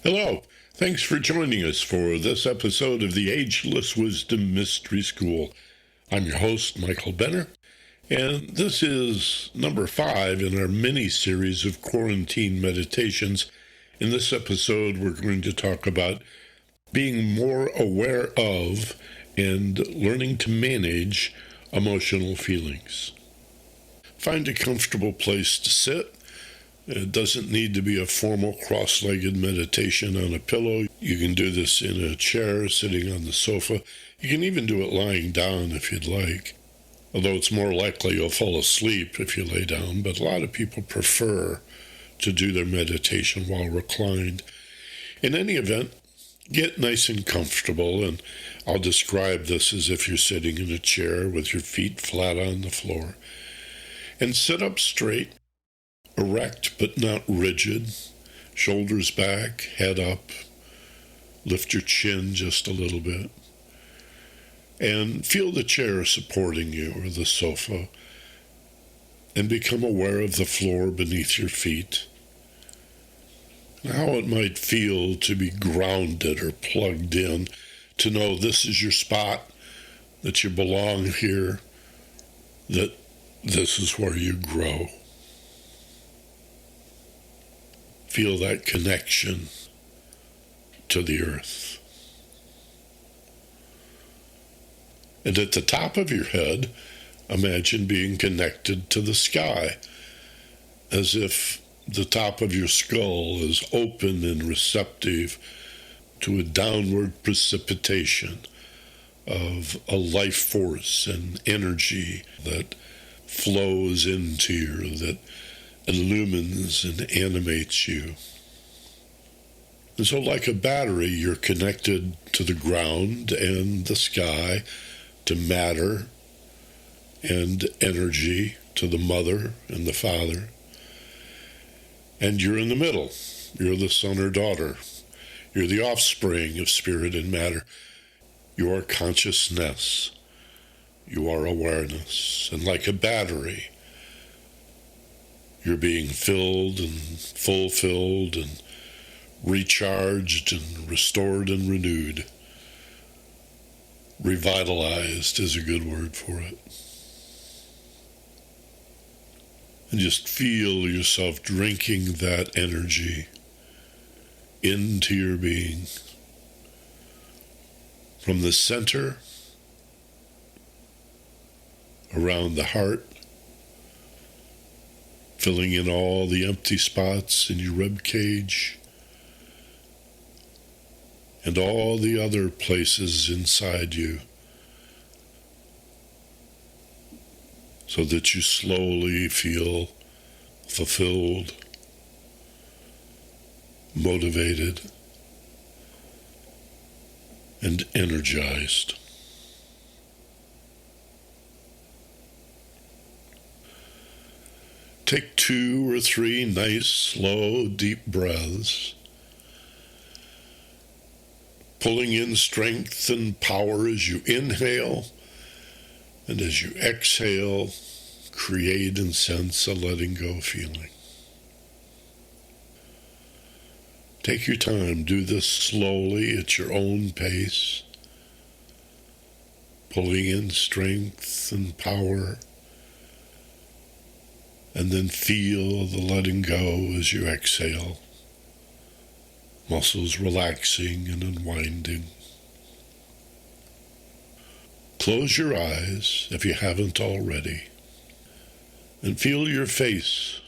Hello. Thanks for joining us for this episode of the Ageless Wisdom Mystery School. I'm your host, Michael Benner, and this is number 5 in our mini-series of quarantine meditations. In this episode, we're going to talk about being more aware of and learning to manage emotional feelings. Find a comfortable place to sit. It doesn't need to be a formal cross-legged meditation on a pillow. You can do this in a chair, sitting on the sofa. You can even do it lying down if you'd like. Although it's more likely you'll fall asleep if you lay down, but a lot of people prefer to do their meditation while reclined. In any event, get nice and comfortable, and I'll describe this as if you're sitting in a chair with your feet flat on the floor. And sit up straight. Erect but not rigid, shoulders back, head up, lift your chin just a little bit, and feel the chair supporting you or the sofa, and become aware of the floor beneath your feet, and how it might feel to be grounded or plugged in, to know this is your spot, that you belong here, that this is where you grow. Feel that connection to the earth. And at the top of your head, imagine being connected to the sky, as if the top of your skull is open and receptive to a downward precipitation of a life force and energy that flows into you, that illumines and animates you. And so like a battery, you're connected to the ground and the sky, to matter and energy, to the mother and the father. And you're in the middle. You're the son or daughter. You're the offspring of spirit and matter. You are consciousness. You are awareness. And like a battery, you're being filled and fulfilled and recharged and restored and renewed. Revitalized is a good word for it. And just feel yourself drinking that energy into your being. From the center, around the heart, filling in all the empty spots in your rib cage and all the other places inside you, so that you slowly feel fulfilled, motivated, and energized. Take 2 or 3 nice, slow, deep breaths, pulling in strength and power as you inhale, and as you exhale, create and sense a letting go feeling. Take your time, do this slowly at your own pace, pulling in strength and power, and then feel the letting go as you exhale, muscles relaxing and unwinding. Close your eyes if you haven't already, and feel your face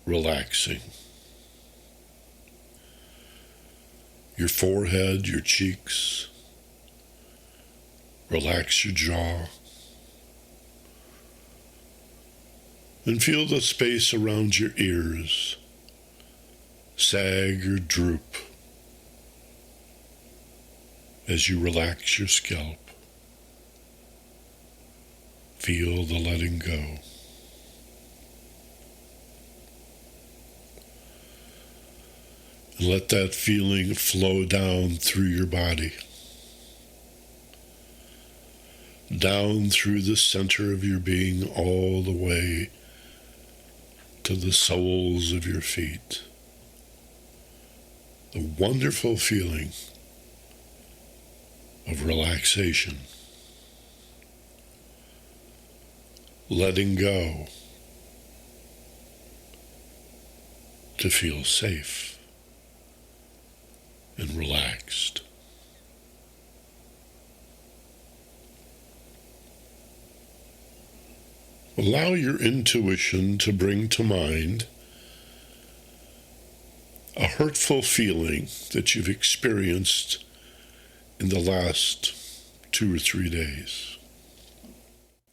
relaxing. Your forehead, your cheeks. Relax your jaw. And feel the space around your ears sag or droop as you relax your scalp. Feel the letting go. And let that feeling flow down through your body, down through the center of your being, all the way to the soles of your feet, the wonderful feeling of relaxation, letting go to feel safe and relaxed. Allow your intuition to bring to mind a hurtful feeling that you've experienced in the last 2 or 3 days.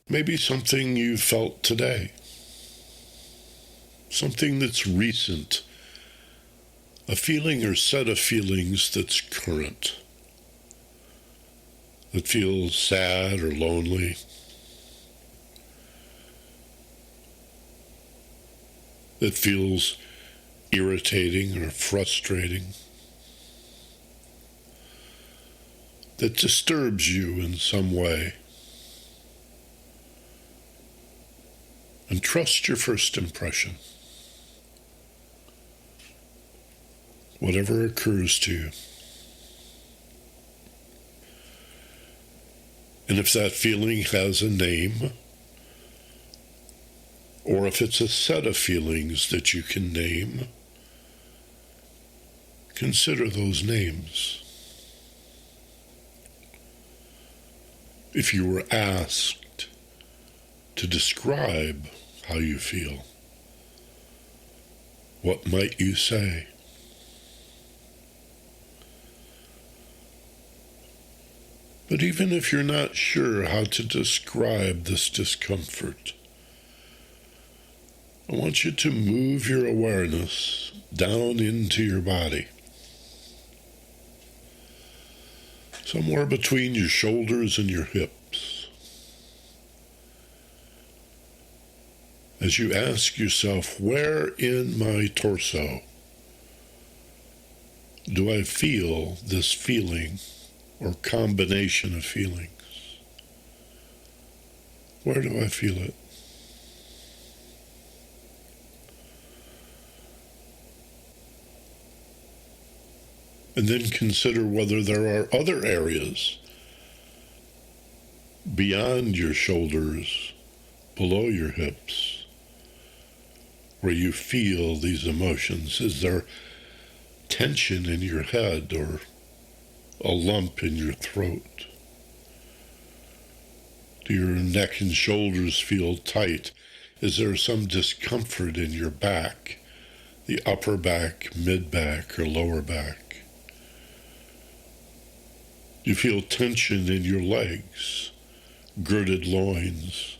Maybe something you felt today, something that's recent, a feeling or set of feelings that's current, that feels sad or lonely, that feels irritating or frustrating, that disturbs you in some way. And trust your first impression. Whatever occurs to you. And if that feeling has a name, or if it's a set of feelings that you can name, consider those names. If you were asked to describe how you feel, what might you say? But even if you're not sure how to describe this discomfort, I want you to move your awareness down into your body, somewhere between your shoulders and your hips. As you ask yourself, where in my torso do I feel this feeling or combination of feelings? Where do I feel it? And then consider whether there are other areas beyond your shoulders, below your hips, where you feel these emotions. Is there tension in your head or a lump in your throat? Do your neck and shoulders feel tight? Is there some discomfort in your back, the upper back, mid-back, or lower back? You feel tension in your legs, girded loins,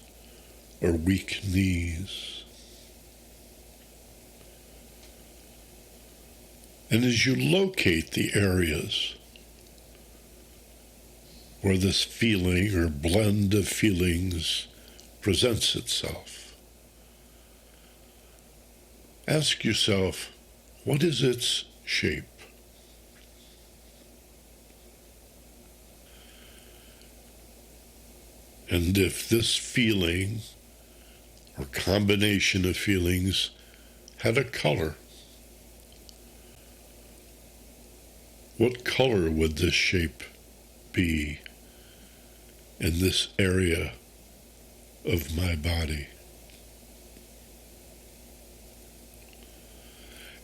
or weak knees. And as you locate the areas where this feeling or blend of feelings presents itself, ask yourself, what is its shape? And if this feeling or combination of feelings had a color, what color would this shape be in this area of my body?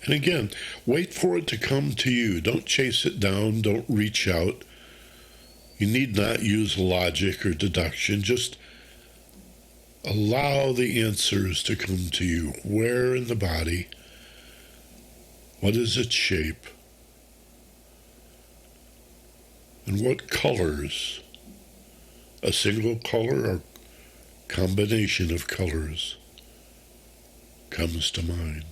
And again, wait for it to come to you. Don't chase it down. Don't reach out. You need not use logic or deduction. Just allow the answers to come to you. Where in the body? What is its shape? And what colors, a single color or combination of colors, comes to mind?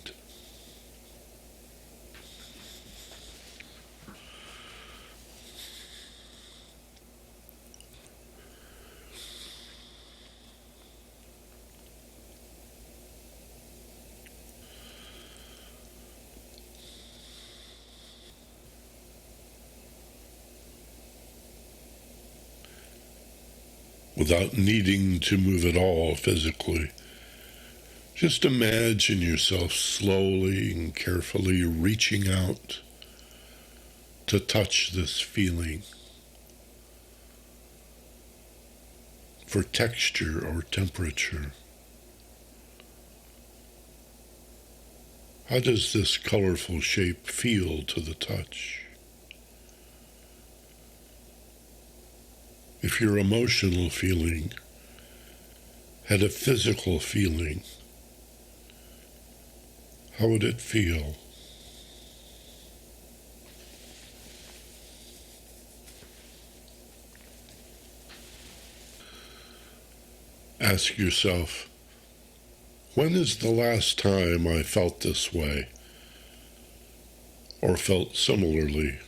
Without needing to move at all physically. Just imagine yourself slowly and carefully reaching out to touch this feeling for texture or temperature. How does this colorful shape feel to the touch? If your emotional feeling had a physical feeling, how would it feel? Ask yourself, when is the last time I felt this way or felt similarly?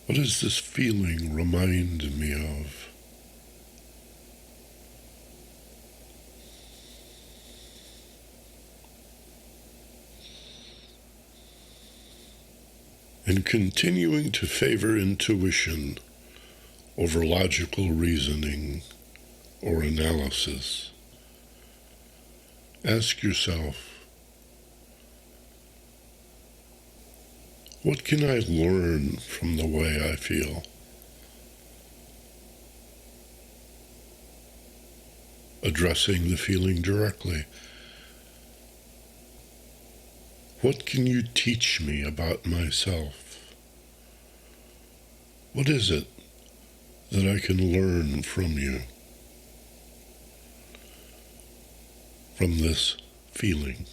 What does this feeling remind me of? And continuing to favor intuition over logical reasoning or analysis, ask yourself, what can I learn from the way I feel? Addressing the feeling directly. What can you teach me about myself? What is it that I can learn from you, from this feeling?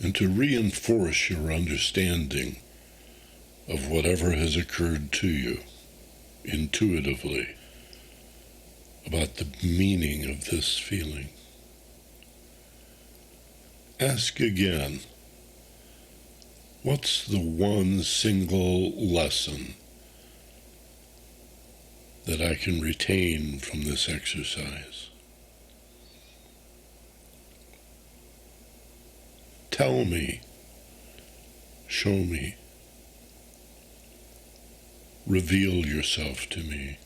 And to reinforce your understanding of whatever has occurred to you intuitively about the meaning of this feeling. Ask again, what's the one single lesson that I can retain from this exercise? Tell me, show me, reveal yourself to me.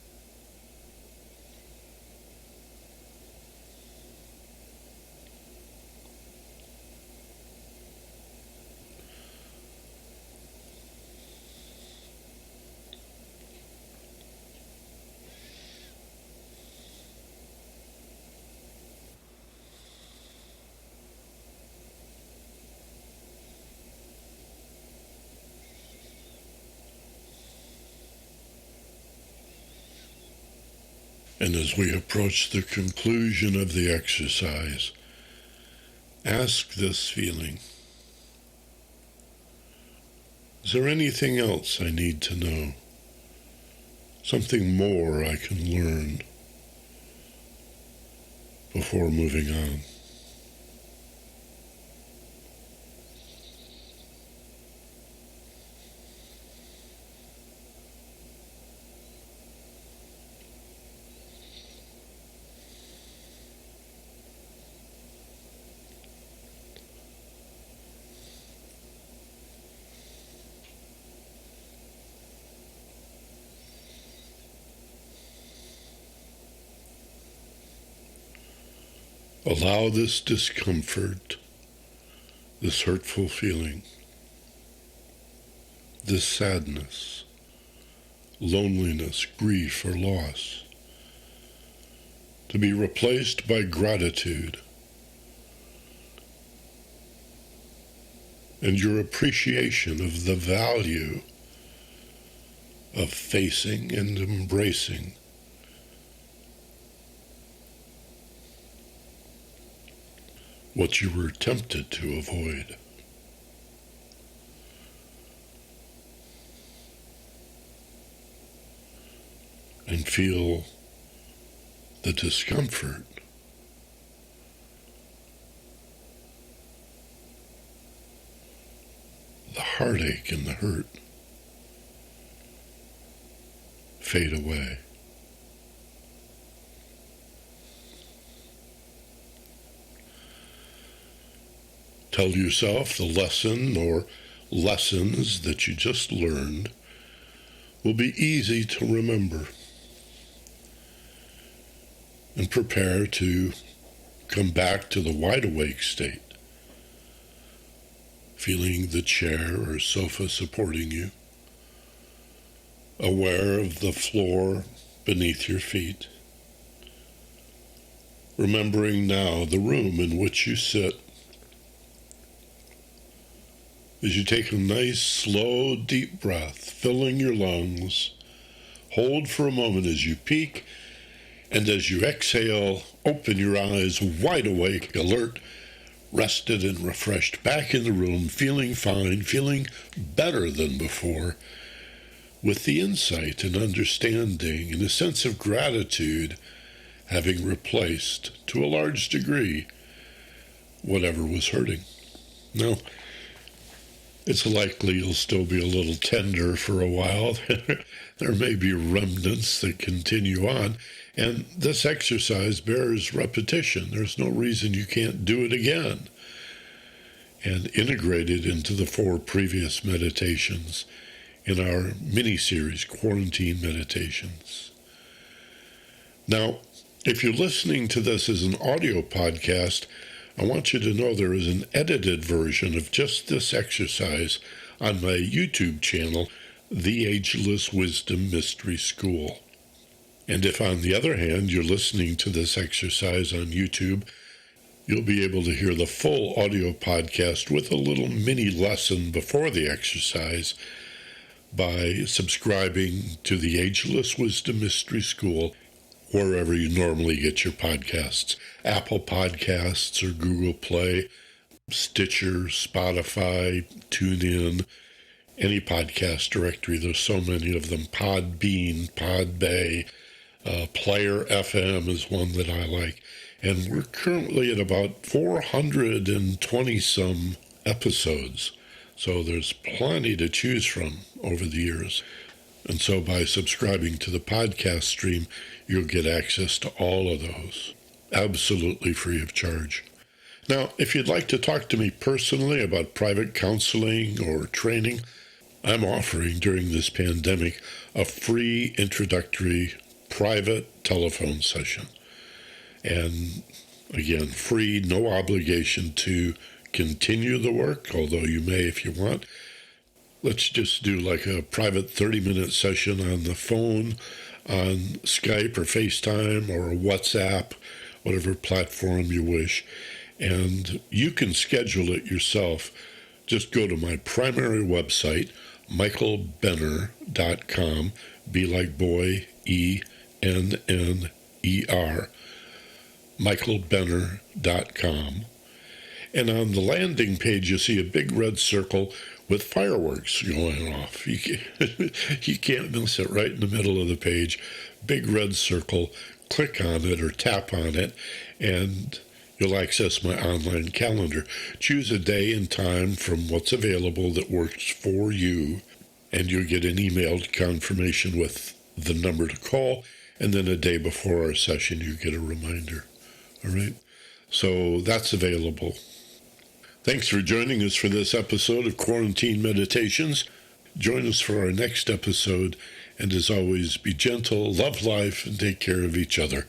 And as we approach the conclusion of the exercise, ask this feeling, is there anything else I need to know? Something more I can learn before moving on? Allow this discomfort, this hurtful feeling, this sadness, loneliness, grief, or loss to be replaced by gratitude and your appreciation of the value of facing and embracing what you were tempted to avoid. and feel the discomfort. The heartache and the hurt fade away. Tell yourself the lesson or lessons that you just learned will be easy to remember, and prepare to come back to the wide-awake state, feeling the chair or sofa supporting you, aware of the floor beneath your feet, remembering now the room in which you sit. As you take a nice, slow, deep breath, filling your lungs, hold for a moment as you peak, and as you exhale, open your eyes wide awake, alert, rested and refreshed, back in the room, feeling fine, feeling better than before, with the insight and understanding and a sense of gratitude having replaced, to a large degree, whatever was hurting. Now, it's likely you'll still be a little tender for a while. There may be remnants that continue on, and this exercise bears repetition. There's no reason you can't do it again. And integrate it into the 4 previous meditations in our mini-series, Quarantine Meditations. Now, if you're listening to this as an audio podcast, I want you to know there is an edited version of just this exercise on my YouTube channel, The Ageless Wisdom Mystery School. And if, on the other hand, you're listening to this exercise on YouTube, you'll be able to hear the full audio podcast with a little mini lesson before the exercise by subscribing to the Ageless Wisdom Mystery School wherever you normally get your podcasts. Apple Podcasts or Google Play, Stitcher, Spotify, TuneIn, any podcast directory. There's so many of them. Podbean, Podbay, Player FM is one that I like. And we're currently at about 420-some episodes. So there's plenty to choose from over the years. And so by subscribing to the podcast stream, you'll get access to all of those, absolutely free of charge. Now, if you'd like to talk to me personally about private counseling or training, I'm offering during this pandemic a free introductory private telephone session. And again, free, no obligation to continue the work, although you may if you want. Let's just do like a private 30-minute session on the phone, on Skype or FaceTime or WhatsApp, whatever platform you wish. And you can schedule it yourself. Just go to my primary website, michaelbenner.com, be like boy, E-N-N-E-R, michaelbenner.com. And on the landing page, you see a big red circle with fireworks going off. You can't miss it, right in the middle of the page. Big red circle. Click on it or tap on it, and you'll access my online calendar. Choose a day and time from what's available that works for you, and you'll get an emailed confirmation with the number to call, and then a day before our session, you get a reminder. All right? So that's available. Thanks for joining us for this episode of Quarantine Meditations. Join us for our next episode, and as always, be gentle, love life, and take care of each other.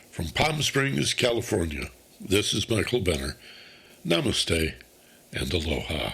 From Palm Springs, California, this is Michael Benner. Namaste and aloha.